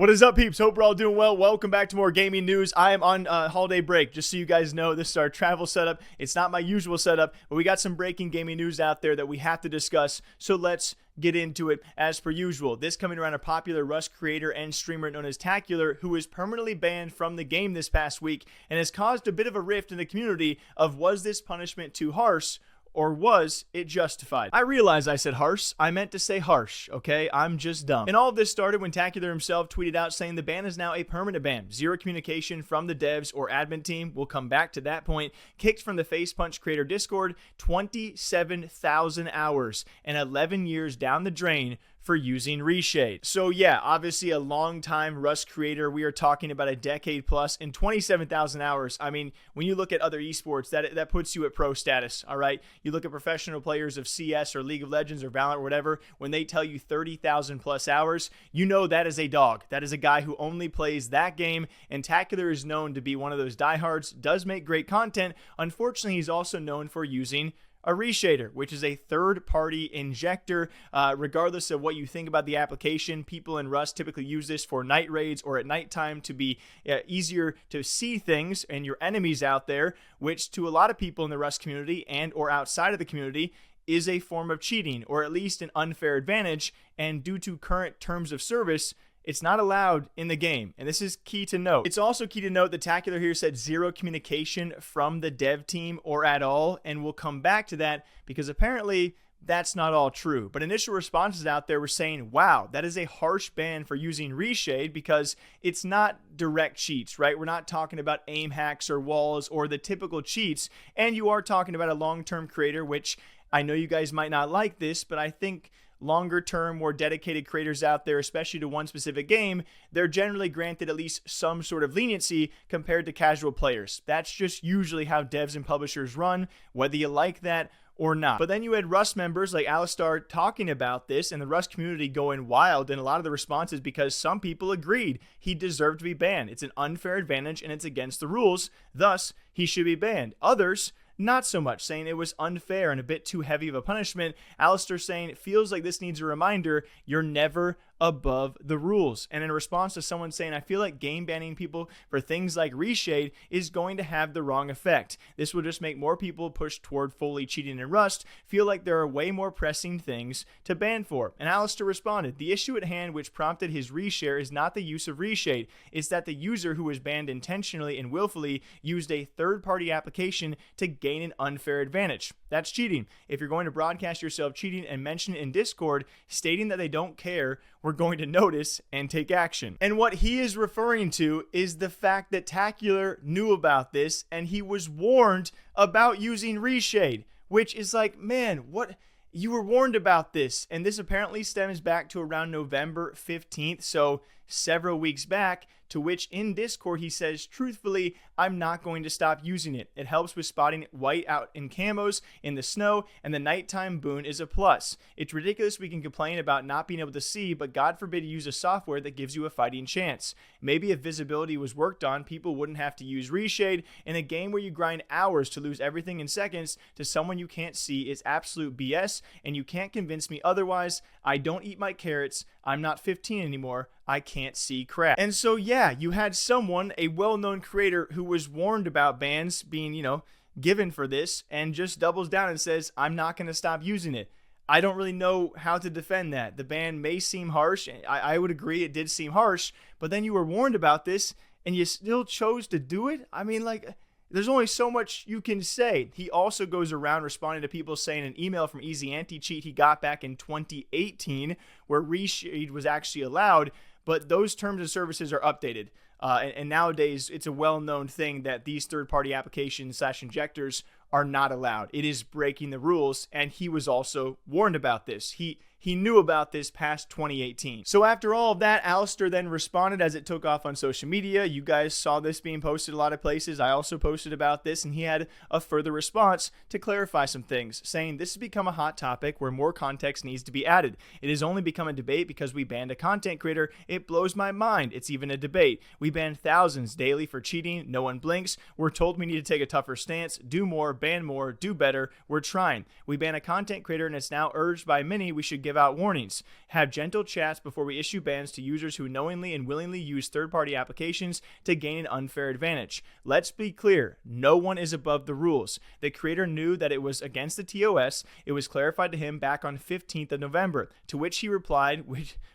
What is up, peeps? Hope we're all doing well. Welcome back to more gaming news. I am on holiday break, just so you guys know. This is our travel setup. It's not my usual setup, but we got some breaking gaming news out there that we have to discuss, so let's get into it as per usual. This coming around a popular Rust creator and streamer known as tacularr, who was permanently banned from the game this past week and has caused a bit of a rift in the community of, was this punishment too harsh, or was it justified? I realize I said harsh. I meant to say harsh, okay? I'm just dumb. And all of this started when tacularr himself tweeted out saying the ban is now a permanent ban. Zero communication from the devs or admin team. We'll come back to that point. Kicked from the Facepunch creator Discord, 27,000 hours and 11 years down the drain for using RESHADE. So yeah, obviously a long time Rust creator. We are talking about a decade plus and 27,000 hours. I mean, when you look at other esports, that puts you at pro status, all right? You look at professional players of CS or League of Legends or Valorant or whatever, when they tell you 30,000 plus hours, you know that is a dog. That is a guy who only plays that game, and tacularr is known to be one of those diehards, does make great content. Unfortunately, he's also known for using a reshader, which is a third-party injector. Regardless of what you think about the application, people in Rust typically use this for night raids or at nighttime to be easier to see things and your enemies out there, which to a lot of people in the Rust community and or outside of the community is a form of cheating, or at least an unfair advantage. And due to current terms of service, it's not allowed in the game, and this is key to note. It's also key to note that tacularr here said zero communication from the dev team or at all, and we'll come back to that because apparently that's not all true. But initial responses out there were saying, wow, that is a harsh ban for using RESHADE because it's not direct cheats, right? We're not talking about aim hacks or walls or the typical cheats, and you are talking about a long-term creator, which I know you guys might not like this, but I think longer term, more dedicated creators out there, especially to one specific game, they're generally granted at least some sort of leniency compared to casual players. That's just usually how devs and publishers run, whether you like that or not. But then you had Rust members like Alistar talking about this and the Rust community going wild in a lot of the responses because some people agreed he deserved to be banned. It's an unfair advantage and it's against the rules, thus he should be banned. Others, not so much, saying it was unfair and a bit too heavy of a punishment. Alistar saying it feels like this needs a reminder, you're never above the rules. And in response to someone saying, I feel like game banning people for things like RESHADE is going to have the wrong effect. This will just make more people push toward fully cheating in Rust feel like there are way more pressing things to ban for. And Alistar responded, the issue at hand which prompted his reshare is not the use of RESHADE, it's that the user who was banned intentionally and willfully used a third-party application to gain an unfair advantage. That's cheating. If you're going to broadcast yourself cheating and mention it in Discord, stating that they don't care, we're going to notice and take action. And what he is referring to is the fact that tacularr knew about this and he was warned about using RESHADE, which is like, man, what? You were warned about this. And this apparently stems back to around November 15th, so several weeks back, to which in Discord he says, truthfully, I'm not going to stop using it. It helps with spotting white out in camos in the snow, and the nighttime boon is a plus. It's ridiculous we can complain about not being able to see, but God forbid you use a software that gives you a fighting chance. Maybe if visibility was worked on, people wouldn't have to use RESHADE. In a game where you grind hours to lose everything in seconds to someone you can't see is absolute BS, and you can't convince me otherwise. I don't eat my carrots. I'm not 15 anymore. I can't see crap. And so yeah, you had someone, a well-known creator who was warned about bans being, given for this, and just doubles down and says, I'm not going to stop using it. I don't really know how to defend that. The ban may seem harsh. I would agree it did seem harsh, but then you were warned about this and you still chose to do it? I mean, like, there's only so much you can say. He also goes around responding to people saying an email from Easy Anti-Cheat he got back in 2018 where RESHADE was actually allowed, but those terms and services are updated. And nowadays, it's a well-known thing that these third-party applications / injectors are not allowed. It is breaking the rules, and he was also warned about this. He knew about this past 2018. So after all of that, Alistar then responded as it took off on social media. You guys saw this being posted a lot of places. I also posted about this, and he had a further response to clarify some things, saying this has become a hot topic where more context needs to be added. It has only become a debate because we banned a content creator. It blows my mind. It's even a debate. We ban thousands daily for cheating. No one blinks. We're told we need to take a tougher stance, do more, ban more, do better. We're trying. We ban a content creator, and it's now urged by many we should give give out warnings, have gentle chats before we issue bans to users who knowingly and willingly use third-party applications to gain an unfair advantage. Let's be clear, no one is above the rules. The creator knew that it was against the TOS. It was clarified to him back on 15th of November, to which he replied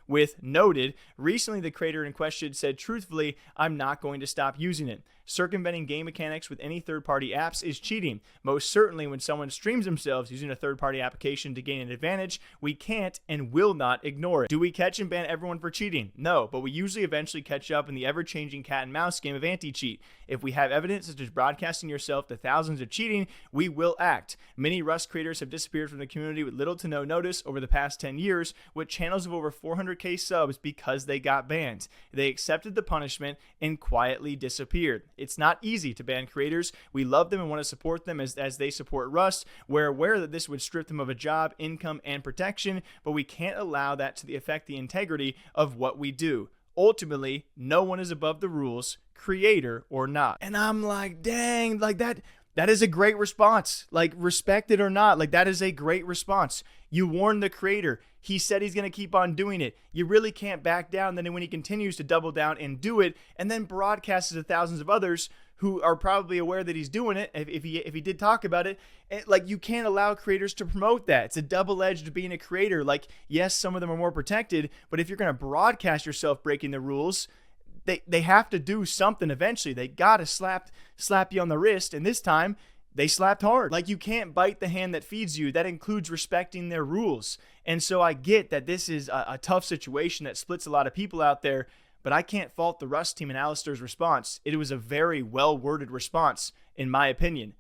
with noted. Recently, the creator in question said, truthfully, I'm not going to stop using it. Circumventing game mechanics with any third-party apps is cheating. Most certainly when someone streams themselves using a third-party application to gain an advantage, we can't and will not ignore it. Do we catch and ban everyone for cheating? No, but we usually eventually catch up in the ever-changing cat and mouse game of anti-cheat. If we have evidence such as broadcasting yourself to thousands of cheating, we will act. Many Rust creators have disappeared from the community with little to no notice over the past 10 years, with channels of over 400k subs because they got banned. They accepted the punishment and quietly disappeared. It's not easy to ban creators. We love them and want to support them as they support Rust. We're aware that this would strip them of a job, income, and protection, but we can't allow that to affect the integrity of what we do. Ultimately, no one is above the rules, creator or not. And I'm like, dang, like that is a great response. Like, respect it or not, like that is a great response. You warned the creator. He said he's going to keep on doing it. You really can't back down. Then when he continues to double down and do it, and then broadcasts it to thousands of others who are probably aware that he's doing it, if he did talk about it, like, you can't allow creators to promote that. It's a double-edged being a creator. Like, yes, some of them are more protected, but if you're going to broadcast yourself breaking the rules, they have to do something eventually. They got to slap you on the wrist, and this time they slapped hard. Like, you can't bite the hand that feeds you. That includes respecting their rules. And so I get that this is a tough situation that splits a lot of people out there, but I can't fault the Rust team and Alistair's response. It was a very well-worded response, in my opinion.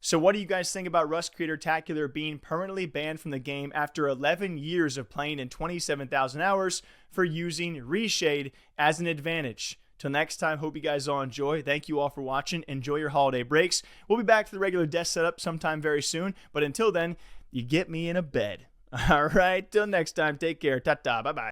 So what do you guys think about Rust creator tacularr being permanently banned from the game after 11 years of playing and 27,000 hours for using RESHADE as an advantage? Till next time, hope you guys all enjoy. Thank you all for watching. Enjoy your holiday breaks. We'll be back to the regular desk setup sometime very soon, but until then, you get me in a bed. All right, till next time, take care. Ta-ta, bye-bye.